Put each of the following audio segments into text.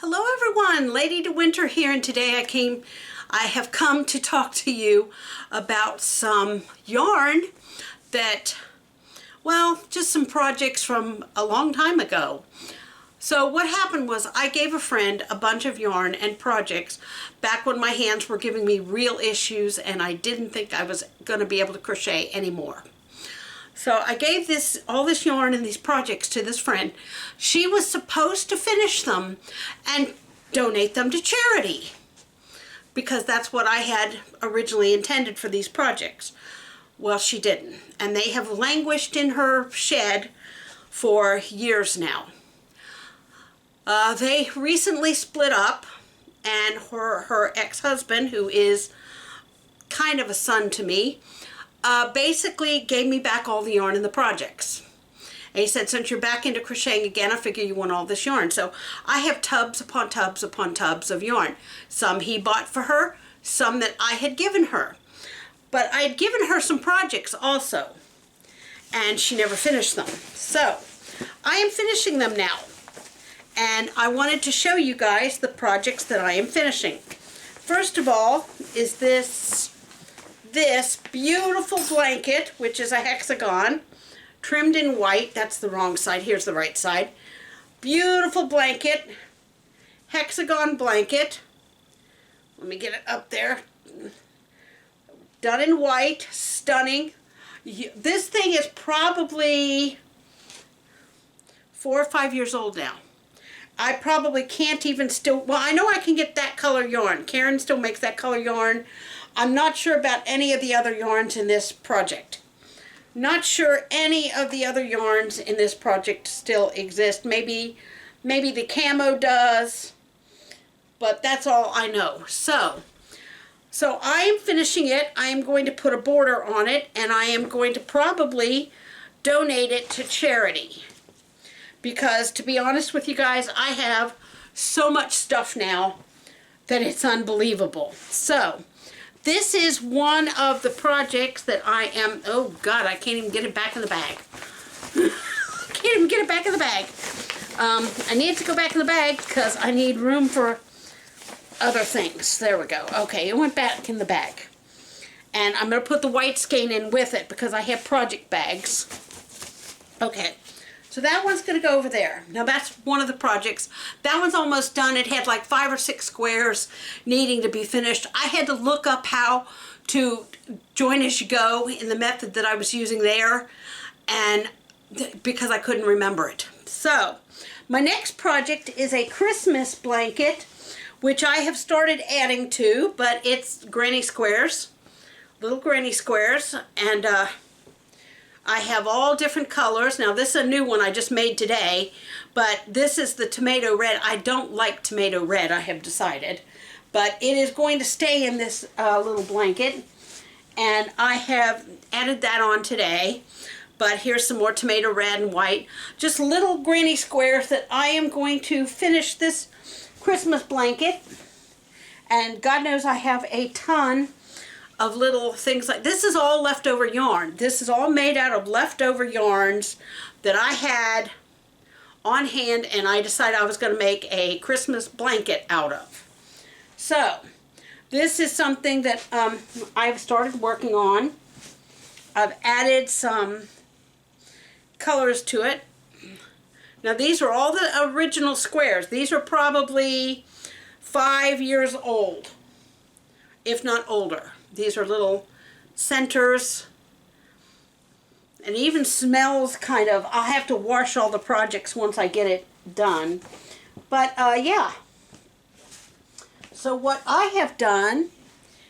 Hello everyone, Lady de Winter here, and today I have come to talk to you about some yarn that, well, just some projects from a long time ago. So what happened was I gave a friend a bunch of yarn and projects back when my hands were giving me real issues and I didn't think I was going to be able to crochet anymore. So I gave all this yarn and these projects to this friend. She was supposed to finish them and donate them to charity because that's what I had originally intended for these projects. Well, she didn't, and they have languished in her shed for years now. They recently split up, and her ex-husband, who is kind of a son to me, basically gave me back all the yarn in the projects. And he said, since you're back into crocheting again, I figure you want all this yarn. So I have tubs upon tubs upon tubs of yarn. Some he bought for her, some that I had given her. But I had given her some projects also, and she never finished them. So I am finishing them now. And I wanted to show you guys the projects that I am finishing. First of all is this beautiful blanket, which is a hexagon, trimmed in white. That's the wrong side. Here's the right side. Beautiful blanket, hexagon blanket. Let me get it up there. Done in white, stunning. This thing is probably 4 or 5 years old now. I probably can't even well, I know I can get that color yarn. Karen still makes that color yarn. I'm not sure about any of the other yarns in this project. Not sure any of the other yarns in this project still exist. Maybe the camo does, but that's all I know. So I am finishing it. I am going to put a border on it, and I am going to probably donate it to charity. Because, to be honest with you guys, I have so much stuff now that it's unbelievable. So, this is one of the projects that I am, oh God, I can't even get it back in the bag. Can't even get it back in the bag. I need to go back in the bag because I need room for other things. There we go. Okay, it went back in the bag. And I'm going to put the white skein in with it because I have project bags. Okay. So that one's going to go over there. Now that's one of the projects. That one's almost done. It had like 5 or 6 squares needing to be finished. I had to look up how to join as you go in the method that I was using there, and because I couldn't remember it. So my next project is a Christmas blanket, which I have started adding to, but it's granny squares, little granny squares, and I have all different colors. Now this is a new one I just made today, but this is the tomato red. I don't like tomato red, I have decided, but it is going to stay in this little blanket, and I have added that on today. But here's some more tomato red and white, just little granny squares that I am going to finish this Christmas blanket. And God knows I have a ton of little things like this. Is all leftover yarn. This is all made out of leftover yarns that I had on hand, and I decided I was going to make a Christmas blanket out of. So this is something that I've started working on. I've added some colors to it. Now these are all the original squares. These are probably 5 years old, if not older. These are little centers, and even smells kind of, I'll have to wash all the projects once I get it done. But yeah. So what I have done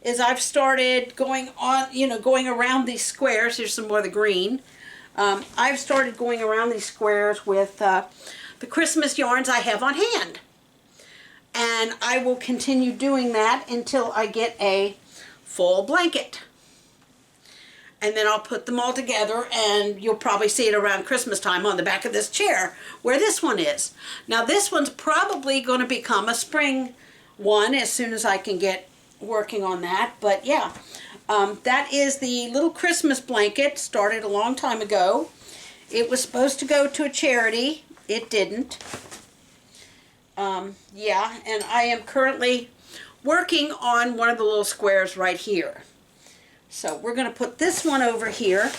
is I've started going on, going around these squares. Here's some more of the green. I've started going around these squares with the Christmas yarns I have on hand. And I will continue doing that until I get a full blanket, and then I'll put them all together, and you'll probably see it around Christmas time on the back of this chair where this one is. Now this one's probably going to become a spring one as soon as I can get working on that. But yeah, that is the little Christmas blanket. Started a long time ago. It was supposed to go to a charity. It didn't. Yeah, and I am currently working on one of the little squares right here. So we're going to put this one over here.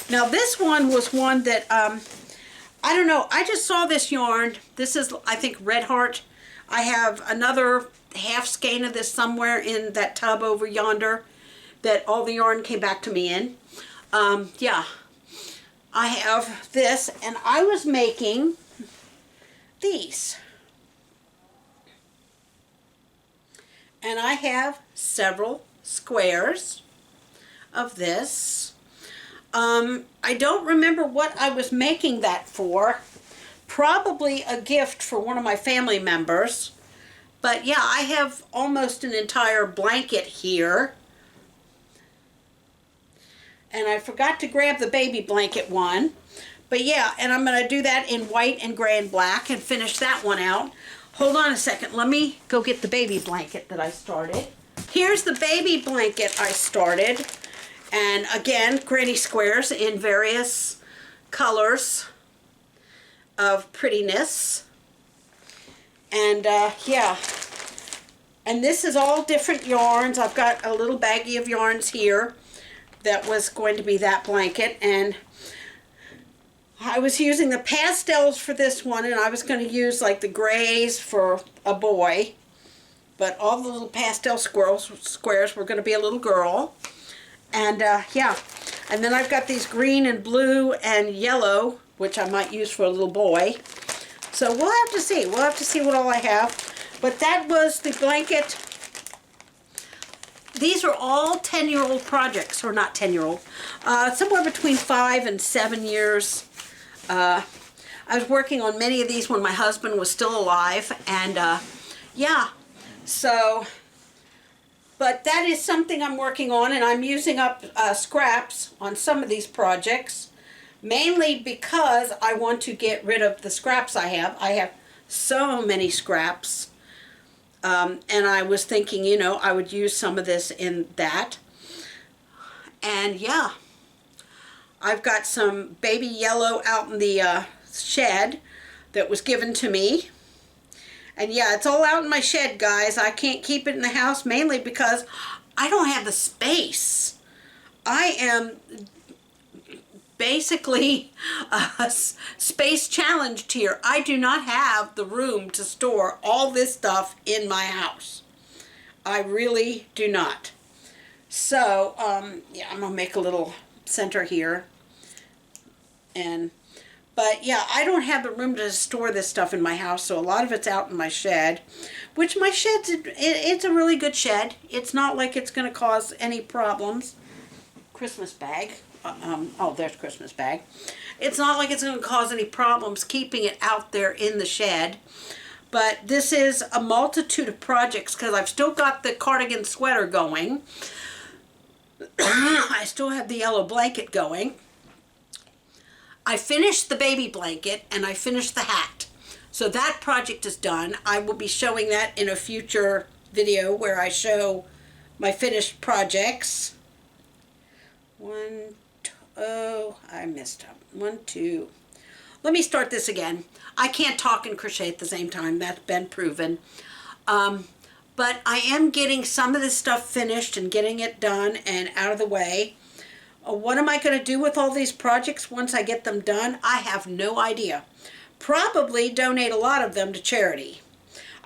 Now this one was one that, I don't know, I just saw this yarn. This is, I think, Red Heart. I have another half skein of this somewhere in that tub over yonder that all the yarn came back to me in. Yeah, I have this, and I was making these. And I have several squares of this. I don't remember what I was making that for. Probably a gift for one of my family members. But yeah, I have almost an entire blanket here. And I forgot to grab the baby blanket one. But yeah, and I'm going to do that in white and gray and black and finish that one out. Hold on a second. Let me go get the baby blanket that I started. Here's the baby blanket I started. And again, granny squares in various colors of prettiness. And yeah. And this is all different yarns. I've got a little baggie of yarns here that was going to be that blanket. And I was using the pastels for this one, and I was going to use like the grays for a boy. But all the little pastel squares were going to be a little girl. And yeah, and then I've got these green and blue and yellow, which I might use for a little boy. So we'll have to see. We'll have to see what all I have. But that was the blanket. These are all 10-year-old projects, or not 10-year-old, somewhere between 5 and 7 years. I was working on many of these when my husband was still alive, and yeah, so, but that is something I'm working on, and I'm using up scraps on some of these projects, mainly because I want to get rid of the scraps I have. I have so many scraps, and I was thinking, you know, I would use some of this in that, and yeah. I've got some baby yellow out in the shed that was given to me. And yeah, it's all out in my shed, guys. I can't keep it in the house, mainly because I don't have the space. I am basically space challenged here. I do not have the room to store all this stuff in my house. I really do not. So, yeah, I'm going to make a little center here. But yeah, I don't have the room to store this stuff in my house, so a lot of it's out in my shed, which my shed's, it's a really good shed. It's not like it's going to cause any problems. Christmas bag. Oh, there's Christmas bag. It's not like it's going to cause any problems keeping it out there in the shed. But this is a multitude of projects because I've still got the cardigan sweater going. I still have the yellow blanket going. I finished the baby blanket and I finished the hat. So that project is done. I will be showing that in a future video where I show my finished projects. I messed up. 1, 2. Let me start this again. I can't talk and crochet at the same time. That's been proven. But I am getting some of this stuff finished and getting it done and out of the way. What am I going to do with all these projects once I get them done? I have no idea. Probably donate a lot of them to charity.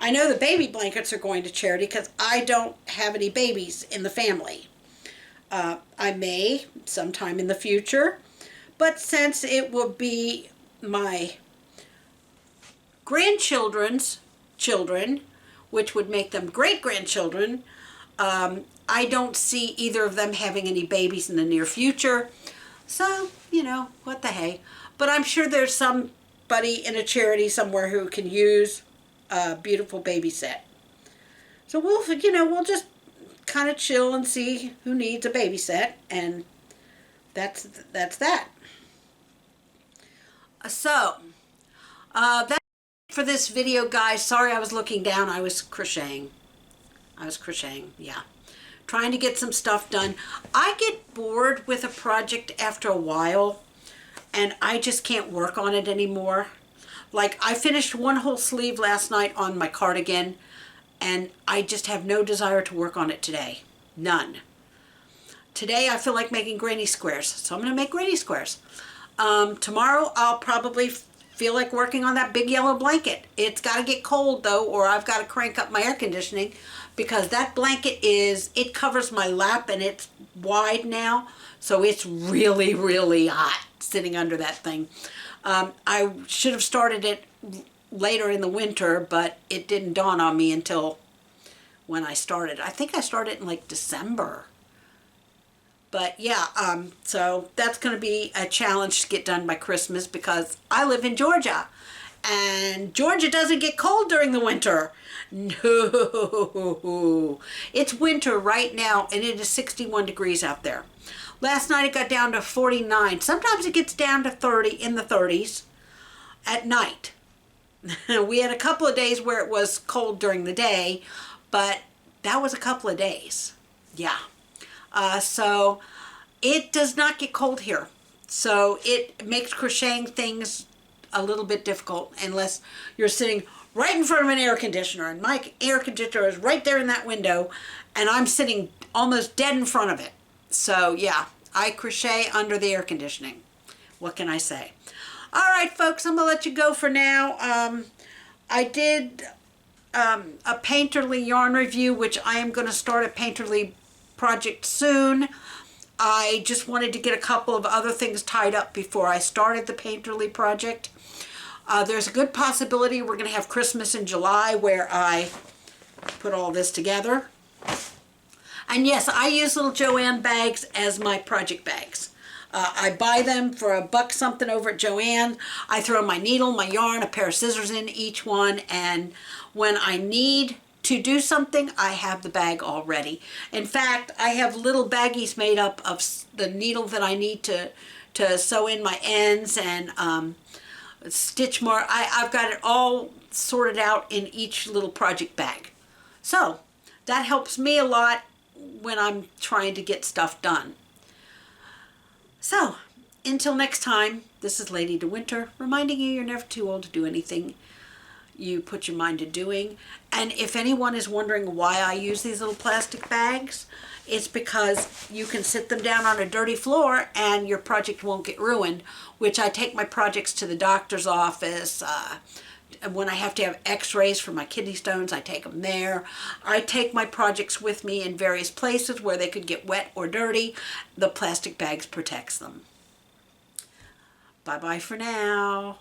I know the baby blankets are going to charity because I don't have any babies in the family. I may sometime in the future, but since it will be my grandchildren's children, which would make them great-grandchildren, I don't see either of them having any babies in the near future. So, you know, what the hey. But I'm sure there's somebody in a charity somewhere who can use a beautiful baby set. So we'll, you know, we'll just kind of chill and see who needs a baby set, and that's that. So, that's it for this video, guys. Sorry I was looking down. I was crocheting, yeah. Trying to get some stuff done. I get bored with a project after a while, and I just can't work on it anymore. Like, I finished one whole sleeve last night on my cardigan, and I just have no desire to work on it today. None. Today I feel like making granny squares, so I'm going to make granny squares. Tomorrow I'll probably feel like working on that big yellow blanket. It's got to get cold though, or I've got to crank up my air conditioning, because that blanket it covers my lap and it's wide now, so it's really, really hot sitting under that thing. I should have started it later in the winter, but it didn't dawn on me until when I started. I think I started in like December. But yeah, so that's going to be a challenge to get done by Christmas, because I live in Georgia, and Georgia doesn't get cold during the winter. No, it's winter right now, and it is 61 degrees out there. Last night it got down to 49. Sometimes it gets down to 30, in the 30s at night. We had a couple of days where it was cold during the day, but that was a couple of days. Yeah. So it does not get cold here. So it makes crocheting things a little bit difficult unless you're sitting right in front of an air conditioner. And my air conditioner is right there in that window, and I'm sitting almost dead in front of it. So yeah, I crochet under the air conditioning. What can I say? All right, folks, I'm going to let you go for now. I did a Painterly yarn review, which I am going to start a Painterly project soon. I just wanted to get a couple of other things tied up before I started the Painterly project. There's a good possibility we're going to have Christmas in July, where I put all this together. And yes, I use little Joann bags as my project bags. I buy them for $1 something over at Joann. I throw my needle, my yarn, a pair of scissors in each one, and when I need to do something, I have the bag all ready. In fact, I have little baggies made up of the needle that I need to sew in my ends and stitch more. I've got it all sorted out in each little project bag. So that helps me a lot when I'm trying to get stuff done. So until next time, this is Lady De Winter, reminding you you're never too old to do anything you put your mind to doing. And if anyone is wondering why I use these little plastic bags, it's because you can sit them down on a dirty floor and your project won't get ruined, which I take my projects to the doctor's office. And when I have to have x-rays for my kidney stones, I take them there. I take my projects with me in various places where they could get wet or dirty. The plastic bags protects them. Bye-bye for now.